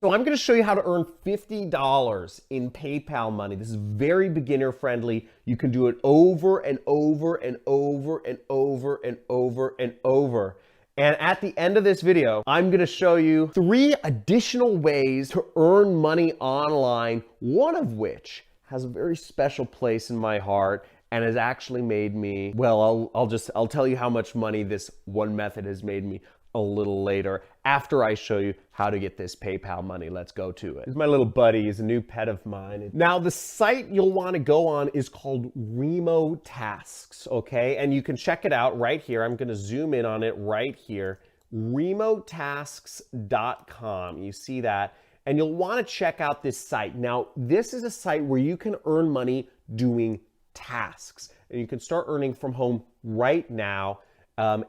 So I'm gonna show you how to earn $50 in PayPal money. This is very beginner friendly. You can do it over and over and over and over and over and over. And at the end of this video, I'm gonna show you 3 additional ways to earn money online, one of which has a very special place in my heart and has actually made me, well, I'll tell you how much money this one method has made me a little later after I show you how to get this PayPal money. Let's go to it. This is my little buddy. He's a new pet of mine. Now, the site you'll want to go on is called Remotasks, okay? And you can check it out right here. I'm going to zoom in on it right here. Remotasks.com. You see that? And you'll want to check out this site. Now, this is a site where you can earn money doing tasks. And you can start earning from home right now.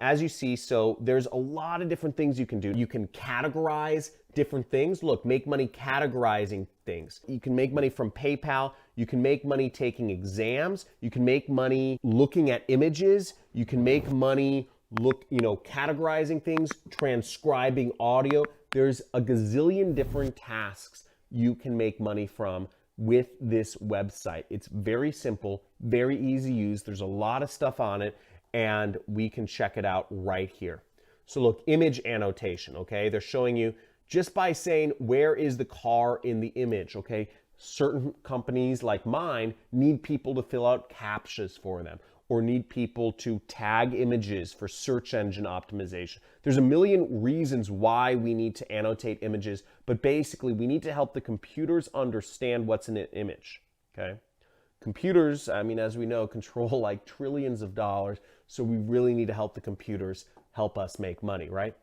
As you see, so there's a lot of different things you can do. You can categorize different things. Look, make money categorizing things. You can make money from PayPal. You can make money taking exams. You can make money looking at images. You can make money categorizing things, transcribing audio. There's a gazillion different tasks you can make money from with this website. It's very simple, very easy to use. There's a lot of stuff on it, and we can check it out right here. So look, image annotation, okay? They're showing you just by saying, where is the car in the image, okay? Certain companies like mine need people to fill out CAPTCHAs for them or need people to tag images for search engine optimization. There's a million reasons why we need to annotate images, but basically we need to help the computers understand what's in an image, okay? Computers, I mean, as we know, control like trillions of dollars, so we really need to help the computers help us make money, right?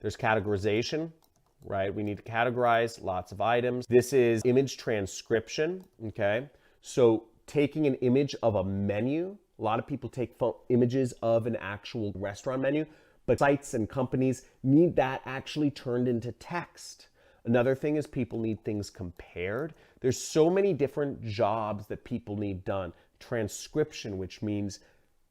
There's categorization, right? We need to categorize lots of items. This is image transcription, okay? So taking an image of a menu, a lot of people take images of an actual restaurant menu, but sites and companies need that actually turned into text. Another thing is people need things compared. There's so many different jobs that people need done. Transcription, which means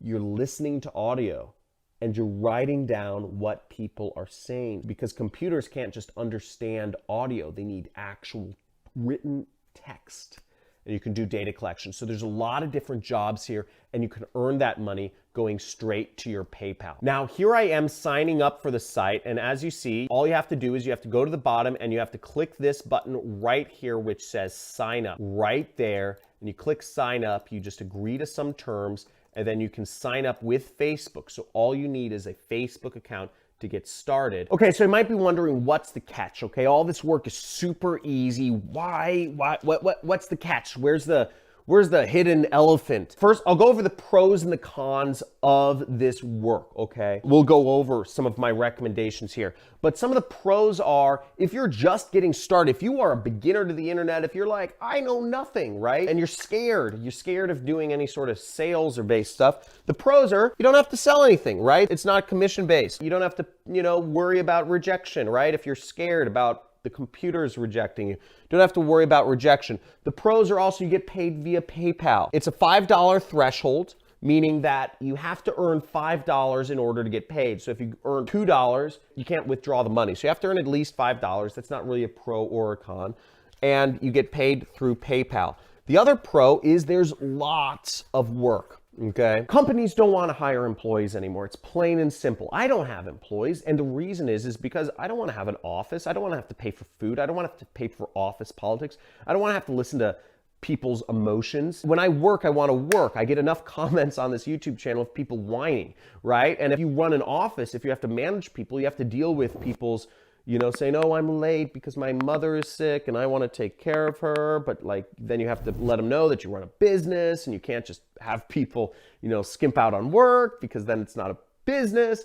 you're listening to audio and you're writing down what people are saying, because computers can't just understand audio. They need actual written text. And you can do data collection. So there's a lot of different jobs here, and you can earn that money going straight to your PayPal. Now, here I am signing up for the site, and as you see, all you have to do is you have to go to the bottom and you have to click this button right here which says sign up right there, and you click sign up. You just agree to some terms, and then you can sign up with Facebook. So all you need is a Facebook account to get started. Okay, so you might be wondering, what's the catch? Okay, all this work is super easy. What's the catch? Where's the hidden elephant? First, I'll go over the pros and the cons of this work, okay? We'll go over some of my recommendations here. But some of the pros are, if you're just getting started, if you are a beginner to the internet, if you're like, I know nothing, right? And you're scared of doing any sort of sales or based stuff, the pros are, you don't have to sell anything, right? It's not commission based. You don't have to, worry about rejection, right? If you're scared about the computer's rejecting you, don't have to worry about rejection. The pros are also you get paid via PayPal. It's a $5 threshold, meaning that you have to earn $5 in order to get paid. So if you earn $2, you can't withdraw the money. So you have to earn at least $5. That's not really a pro or a con. And you get paid through PayPal. The other pro is there's lots of work. Okay. Companies don't want to hire employees anymore. It's plain and simple. I don't have employees. And the reason is because I don't want to have an office. I don't want to have to pay for food. I don't want to have to pay for office politics. I don't want to have to listen to people's emotions. When I work, I want to work. I get enough comments on this YouTube channel of people whining, right? And if you run an office, if you have to manage people, you have to deal with people's saying, oh, I'm late because my mother is sick and I want to take care of her. But then you have to let them know that you run a business and you can't just have people, skimp out on work because then it's not a business,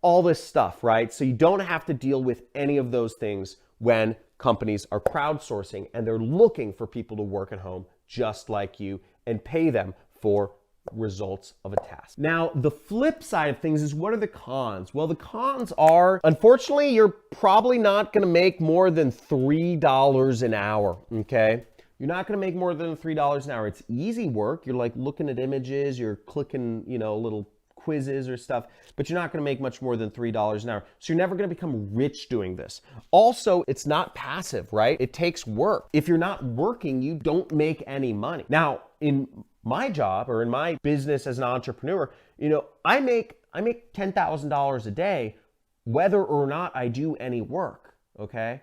all this stuff, right? So you don't have to deal with any of those things when companies are crowdsourcing and they're looking for people to work at home just like you and pay them for results of a task. Now, the flip side of things is, what are the cons? Well, the cons are, unfortunately, you're probably not going to make more than $3 an hour, okay? You're not going to make more than $3 an hour. It's easy work. You're like looking at images, you're clicking, little quizzes or stuff, but you're not going to make much more than $3 an hour. So you're never going to become rich doing this. Also, it's not passive, right? It takes work. If you're not working, you don't make any money. Now, in my job or in my business as an entrepreneur, I make $10,000 a day, whether or not I do any work, okay?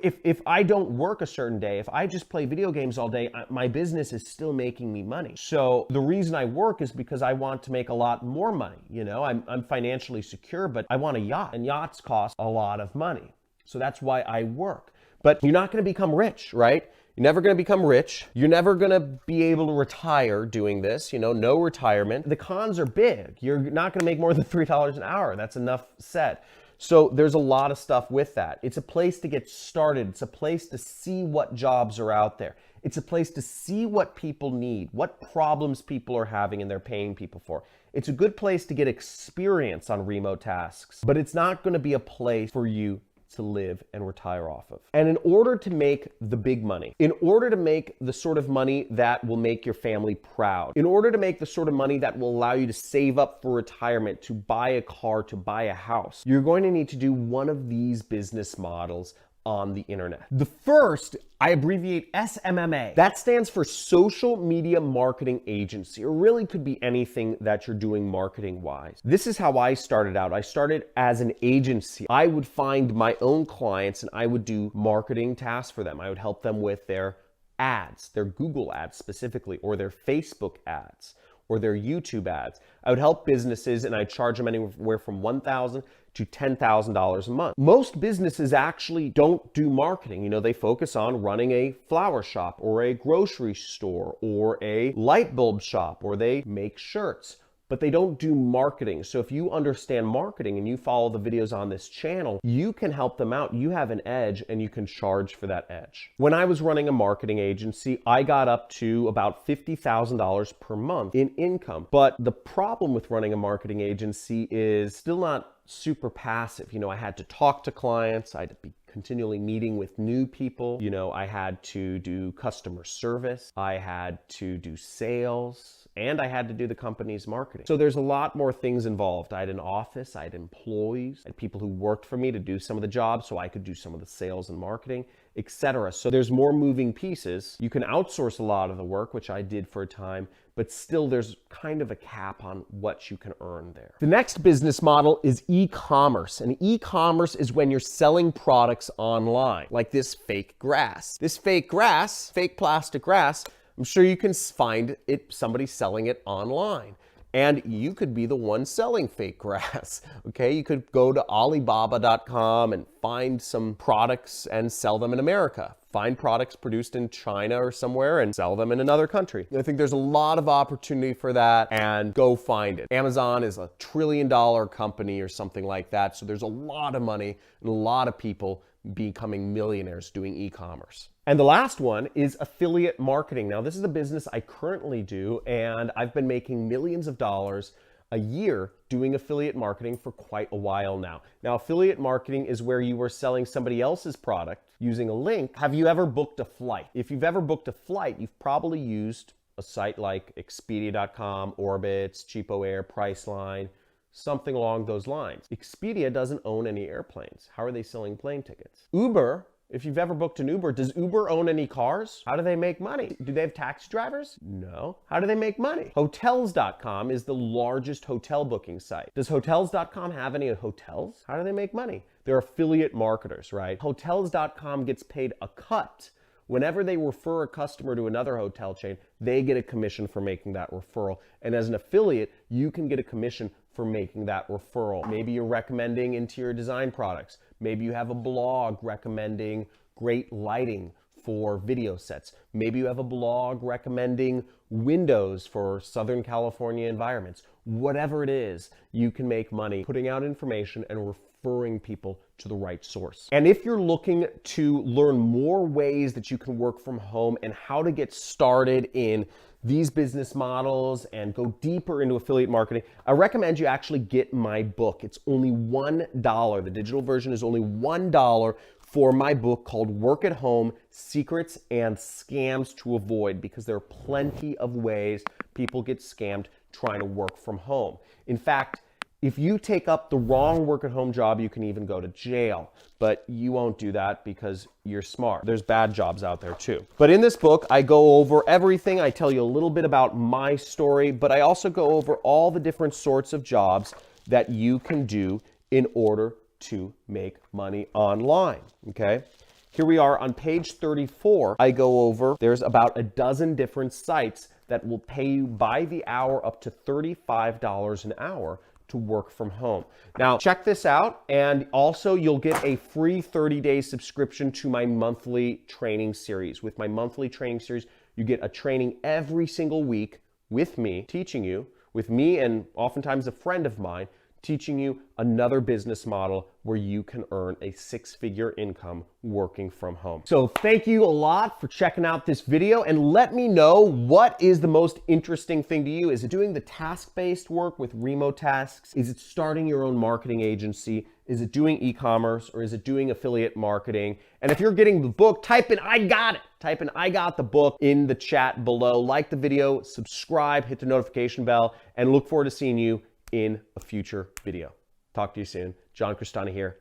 If I don't work a certain day, if I just play video games all day, my business is still making me money. So the reason I work is because I want to make a lot more money. I'm financially secure, but I want a yacht, and yachts cost a lot of money. So that's why I work. But you're not going to become rich, right? You're never going to become rich. You're never going to be able to retire doing this, no retirement. The cons are big. You're not going to make more than $3 an hour. That's enough said. So there's a lot of stuff with that. It's a place to get started. It's a place to see what jobs are out there. It's a place to see what people need, what problems people are having and they're paying people for. It's a good place to get experience on remote tasks, but it's not going to be a place for you to live and retire off of. And in order to make the big money, in order to make the sort of money that will make your family proud, in order to make the sort of money that will allow you to save up for retirement, to buy a car, to buy a house, you're going to need to do one of these business models on the internet. The first, I abbreviate SMMA. That stands for Social Media Marketing Agency, or really could be anything that you're doing marketing wise. This is how I started out. I started as an agency. I would find my own clients and I would do marketing tasks for them. I would help them with their ads, their Google ads specifically, or their Facebook ads, or their YouTube ads. I would help businesses and I'd charge them anywhere from $1,000 to $10,000 a month. Most businesses actually don't do marketing. They focus on running a flower shop or a grocery store or a light bulb shop, or they make shirts, but they don't do marketing. So if you understand marketing and you follow the videos on this channel, you can help them out. You have an edge and you can charge for that edge. When I was running a marketing agency, I got up to about $50,000 per month in income. But the problem with running a marketing agency is still not super passive. I had to talk to clients. I had to be continually meeting with new people. I had to do customer service. I had to do sales, and I had to do the company's marketing. So there's a lot more things involved. I had an office, I had employees, I had people who worked for me to do some of the jobs so I could do some of the sales and marketing, etc. So there's more moving pieces. You can outsource a lot of the work, which I did for a time, but still there's kind of a cap on what you can earn there. The next business model is e-commerce. And e-commerce is when you're selling products online, like this fake grass. This fake grass, fake plastic grass, I'm sure you can find it, somebody selling it online. And you could be the one selling fake grass, okay? You could go to Alibaba.com and find some products and sell them in America. Find products produced in China or somewhere and sell them in another country. I think there's a lot of opportunity for that, and go find it. Amazon is a $1 trillion company or something like that, so there's a lot of money and a lot of people becoming millionaires doing e-commerce. And the last one is affiliate marketing. Now, this is a business I currently do, and I've been making millions of dollars a year doing affiliate marketing for quite a while now. Now, affiliate marketing is where you are selling somebody else's product using a link. Have you ever booked a flight? If you've ever booked a flight, you've probably used a site like Expedia.com, Orbitz, CheapOair, Priceline, something along those lines. Expedia doesn't own any airplanes. How are they selling plane tickets? Uber, if you've ever booked an Uber, does Uber own any cars? How do they make money? Do they have taxi drivers? No. How do they make money? Hotels.com is the largest hotel booking site. Does Hotels.com have any hotels? How do they make money? They're affiliate marketers, right? Hotels.com gets paid a cut. Whenever they refer a customer to another hotel chain, they get a commission for making that referral. And as an affiliate, you can get a commission for making that referral. Maybe you're recommending interior design products. Maybe you have a blog recommending great lighting for video sets. Maybe you have a blog recommending windows for Southern California environments. Whatever it is, you can make money putting out information and referring people to the right source. And if you're looking to learn more ways that you can work from home and how to get started in these business models and go deeper into affiliate marketing, I recommend you actually get my book. It's only $1. The digital version is only $1 for my book called Work at Home: Secrets and Scams to Avoid, because there are plenty of ways people get scammed trying to work from home. In fact, if you take up the wrong work at home job, you can even go to jail. But you won't do that because you're smart. There's bad jobs out there too. But in this book, I go over everything. I tell you a little bit about my story, but I also go over all the different sorts of jobs that you can do in order to make money online, okay? Here we are on page 34. I go over, there's about a dozen different sites that will pay you by the hour up to $35 an hour to work from home. Now, check this out, and also you'll get a free 30-day subscription to my monthly training series. With my monthly training series, you get a training every single week with me, teaching you, with me and oftentimes a friend of mine, teaching you another business model where you can earn a six-figure income working from home. So thank you a lot for checking out this video, and let me know what is the most interesting thing to you. Is it doing the task-based work with remote tasks? Is it starting your own marketing agency? Is it doing e-commerce, or is it doing affiliate marketing? And if you're getting the book, type in "I got it." Type in "I got the book" in the chat below. Like the video, subscribe, hit the notification bell, and look forward to seeing you in a future video. Talk to you soon. John Crestani here.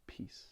Peace.